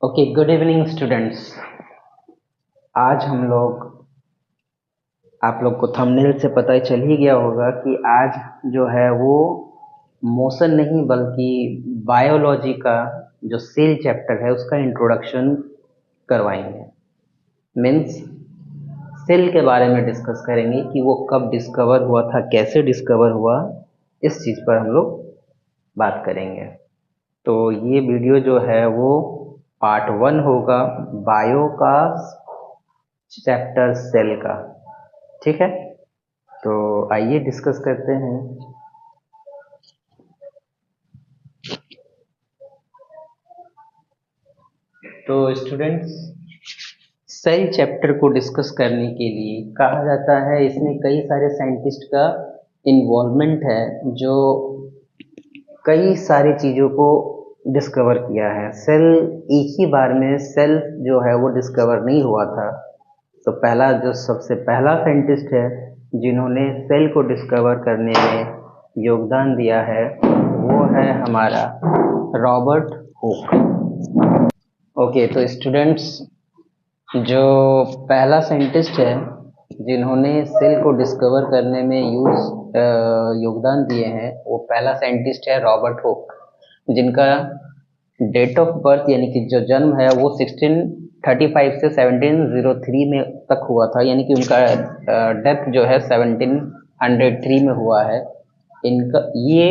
Okay, good evening students. आज हम लोग, आप लोग को थंबनेल से पता ही चल ही गया होगा कि आज जो है वो मोशन नहीं बल्कि बायोलॉजी का जो सेल चैप्टर है उसका इंट्रोडक्शन करवाएंगे। मीन्स सेल के बारे में डिस्कस करेंगे कि वो कब डिस्कवर हुआ था, कैसे डिस्कवर हुआ, इस चीज़ पर हम लोग बात करेंगे। तो ये वीडियो जो है वो पार्ट 1 होगा बायो का, चैप्टर सेल का। ठीक है, तो आइए डिस्कस करते हैं। तो स्टूडेंट्स, सेल चैप्टर को डिस्कस करने के लिए कहा जाता है, इसमें कई सारे साइंटिस्ट का इन्वॉल्वमेंट है जो कई सारी चीज़ों को डिस्कवर किया है। सेल एक ही बार में सेल जो है वो डिस्कवर नहीं हुआ था। तो पहला जो सबसे पहला साइंटिस्ट है जिन्होंने सेल को डिस्कवर करने में योगदान दिया है वो है हमारा रॉबर्ट हुक। ओके, तो स्टूडेंट्स, जो पहला साइंटिस्ट है जिन्होंने सेल को डिस्कवर करने में योगदान दिए हैं वो पहला साइंटिस्ट है रॉबर्ट हुक, जिनका डेट ऑफ बर्थ यानी कि जो जन्म है वो 1635 से 1703 में तक हुआ था, यानी कि उनका डेथ जो है 1703 में हुआ है। इनका ये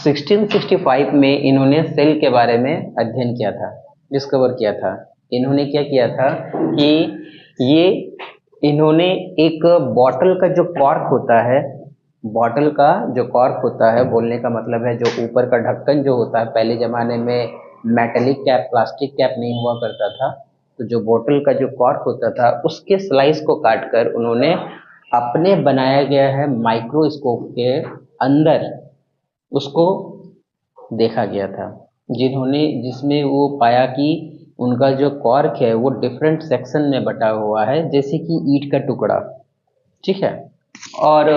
1665 में इन्होंने सेल के बारे में अध्ययन किया था, डिस्कवर किया था। इन्होंने क्या किया था कि ये इन्होंने एक बॉटल का जो कॉर्क होता है, बॉटल का जो कॉर्क होता है, बोलने का मतलब है जो ऊपर का ढक्कन जो होता है, पहले ज़माने में मेटेलिक कैप, प्लास्टिक कैप नहीं हुआ करता था, तो जो बॉटल का जो कॉर्क होता था उसके स्लाइस को काट कर उन्होंने अपने बनाया गया है माइक्रोस्कोप के अंदर उसको देखा गया था, जिसमें वो पाया कि उनका जो कॉर्क है वो डिफरेंट सेक्शन में बटा हुआ है, जैसे कि ईंट का टुकड़ा। ठीक है, और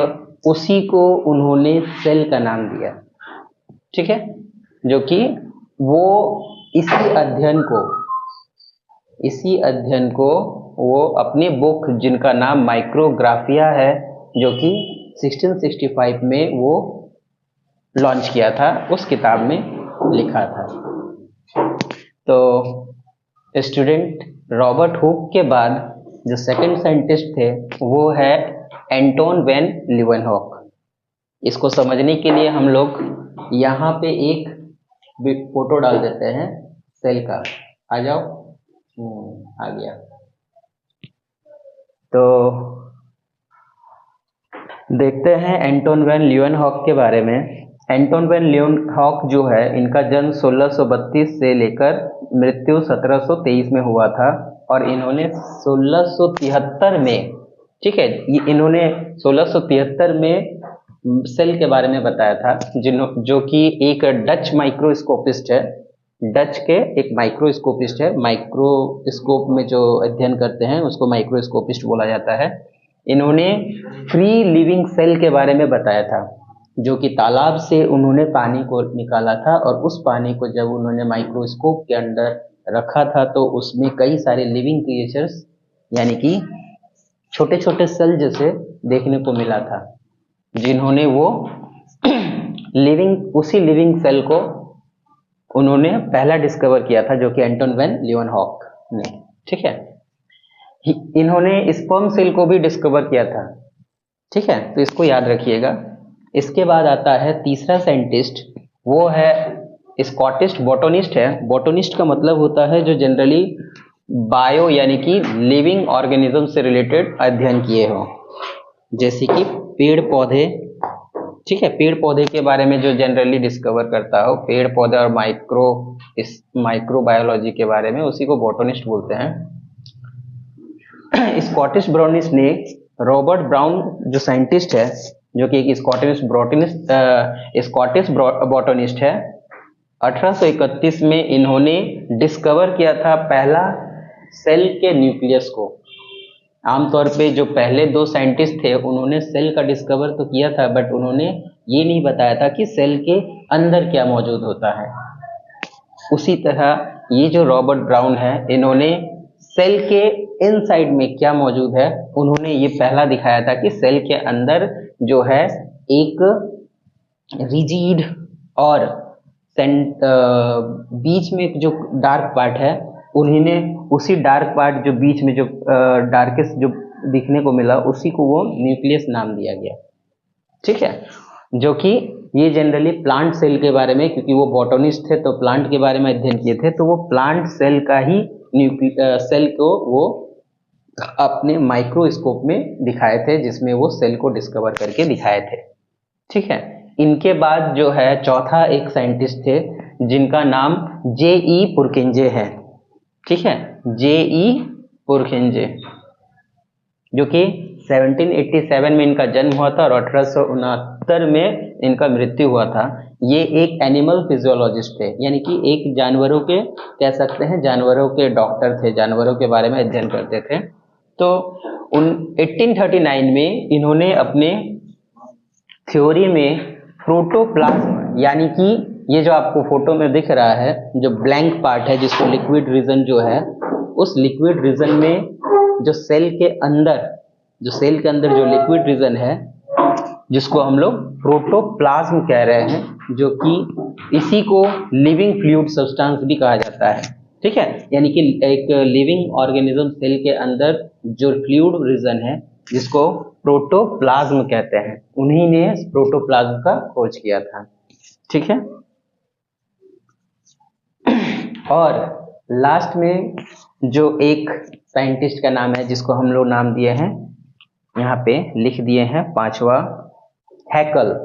उसी को उन्होंने सेल का नाम दिया। ठीक है, जो कि वो इसी अध्ययन को वो अपनी बुक जिनका नाम माइक्रोग्राफिया है, जो कि 1665 में वो लॉन्च किया था, उस किताब में लिखा था। तो स्टूडेंट, रॉबर्ट हुक के बाद जो सेकंड साइंटिस्ट थे वो है एंटोन वैन लीeuwenhoek। इसको समझने के लिए हम लोग यहाँ पे एक फोटो डाल देते हैं सेल का। आ जाओ, आ गया। तो देखते हैं एंटोन वैन लीeuwenhoek के बारे में। एंटोन वैन लीeuwenhoek जो है, इनका जन्म 1632 से लेकर मृत्यु 1723 में हुआ था, और इन्होंने 1673 में, ठीक है, इन्होंने 1673 में सेल के बारे में बताया था, जो कि एक डच माइक्रोस्कोपिस्ट है। डच के एक माइक्रोस्कोपिस्ट है, माइक्रोस्कोप में जो अध्ययन करते हैं उसको माइक्रोस्कोपिस्ट बोला जाता है। इन्होंने फ्री लिविंग सेल के बारे में बताया था, जो कि तालाब से उन्होंने पानी को निकाला था, और उस पानी को जब उन्होंने माइक्रोस्कोप के अंदर रखा था तो उसमें कई सारे लिविंग क्रिएचर्स यानी कि छोटे छोटे सेल जैसे देखने को मिला था, जिन्होंने वो उसी लिविंग सेल को उन्होंने पहला डिस्कवर किया था, जो कि एंटोन वैन लीeuwenhoek ने। ठीक है, इन्होंने स्पर्म सेल को भी डिस्कवर किया था। ठीक है, तो इसको याद रखिएगा। इसके बाद आता है तीसरा साइंटिस्ट, वो है स्कॉटिश बॉटनिस्ट है। बॉटनिस्ट का मतलब होता है जो जनरली बायो यानी कि लिविंग ऑर्गेनिज्म से रिलेटेड अध्ययन किए हो, जैसे कि पेड़ पौधे। ठीक है, पेड़ पौधे के बारे में जो जनरली डिस्कवर करता हो, पेड़ पौधे और माइक्रोबायोलॉजी के बारे में, उसी को बॉटनिस्ट बोलते हैं। स्कॉटिश बॉटनिस्ट ने रॉबर्ट ब्राउन जो साइंटिस्ट है, जो कि एक स्कॉटिश बॉटनिस्ट है, 1831 में इन्होंने डिस्कवर किया था पहला सेल के न्यूक्लियस को। आमतौर पे जो पहले दो साइंटिस्ट थे उन्होंने सेल का डिस्कवर तो किया था, बट उन्होंने ये नहीं बताया था कि सेल के अंदर क्या मौजूद होता है। उसी तरह ये जो रॉबर्ट ब्राउन है, इन्होंने सेल के इनसाइड में क्या मौजूद है उन्होंने ये पहला दिखाया था कि सेल के अंदर जो है एक रिजिड और बीच में एक जो डार्क पार्ट है, उन्होंने उसी डार्क पार्ट जो बीच में जो डार्केस्ट जो दिखने को मिला उसी को वो न्यूक्लियस नाम दिया गया। ठीक है, जो कि ये जनरली प्लांट सेल के बारे में, क्योंकि वो बॉटनिस्ट थे तो प्लांट के बारे में अध्ययन किए थे, तो वो प्लांट सेल का ही सेल को वो अपने माइक्रोस्कोप में दिखाए थे, जिसमें वो सेल को डिस्कवर करके दिखाए थे। ठीक है, इनके बाद जो है चौथा एक साइंटिस्ट थे जिनका नाम J.E. पुरकिंजे है। ठीक है, J.E. पुरकिंजे, जो कि 1787 में इनका जन्म हुआ था और 1869 में इनका मृत्यु हुआ था। ये एक एनिमल फिजियोलॉजिस्ट थे, यानी कि एक जानवरों के, कह सकते हैं जानवरों के डॉक्टर थे, जानवरों के बारे में अध्ययन करते थे। तो 1839 में इन्होंने अपने थ्योरी में प्रोटोप्लाज्म, यानी कि ये जो आपको फोटो में दिख रहा है जो ब्लैंक पार्ट है जिसको लिक्विड रीजन जो है, उस लिक्विड रीजन में जो सेल के अंदर जो लिक्विड रीजन है जिसको हम लोग प्रोटोप्लाज्म कह रहे हैं, जो कि इसी को लिविंग फ्लूइड सब्सटेंस भी कहा जाता है। ठीक है, यानी कि एक लिविंग ऑर्गेनिज्म सेल के अंदर जो फ्लूइड रीजन है जिसको प्रोटोप्लाज्म कहते हैं, उन्हीं ने प्रोटोप्लाज्म का खोज किया था। ठीक है, और लास्ट में जो एक साइंटिस्ट का नाम है जिसको हम लोग नाम दिए हैं, यहाँ पे लिख दिए हैं, पांचवा, हैकल।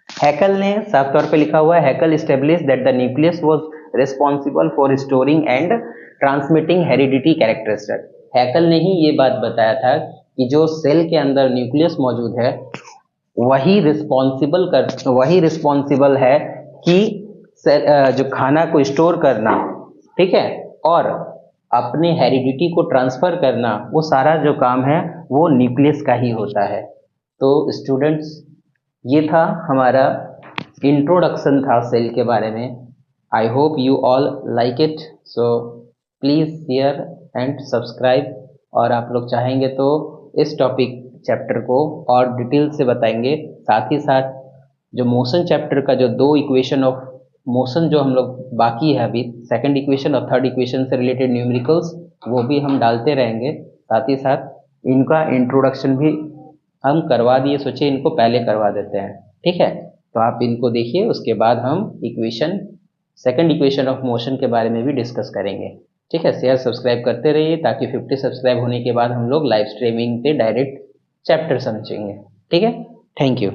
हैकल ने साफ तौर पे लिखा हुआ है, Haeckel establish that the nucleus was responsible for storing and transmitting heredity characteristic. Haeckel ने ही ये बात बताया था कि जो सेल के अंदर न्यूक्लियस मौजूद है वही रिस्पॉन्सिबल है कि जो खाना को स्टोर करना, ठीक है, और अपने हेरिडिटी को ट्रांसफर करना, वो सारा जो काम है वो न्यूक्लियस का ही होता है। तो स्टूडेंट्स, ये था हमारा इंट्रोडक्शन था सेल के बारे में। I hope you all like it, so please share and subscribe. और आप लोग चाहेंगे तो इस टॉपिक चैप्टर को और डिटेल से बताएंगे। साथ ही साथ जो मोशन चैप्टर का जो दो इक्वेशन ऑफ मोशन जो हम लोग बाकी है अभी, सेकंड इक्वेशन और थर्ड इक्वेशन से रिलेटेड न्यूमेरिकल्स, वो भी हम डालते रहेंगे। साथ ही साथ इनका इंट्रोडक्शन भी हम करवा दिए, सोचे इनको पहले करवा देते हैं। ठीक है, तो आप इनको देखिए, उसके बाद हम सेकंड इक्वेशन ऑफ मोशन के बारे में भी डिस्कस करेंगे। ठीक है, शेयर सब्सक्राइब करते रहिए ताकि 50 सब्सक्राइब होने के बाद हम लोग लाइव स्ट्रीमिंग पे डायरेक्ट चैप्टर समझेंगे। ठीक है, थैंक यू।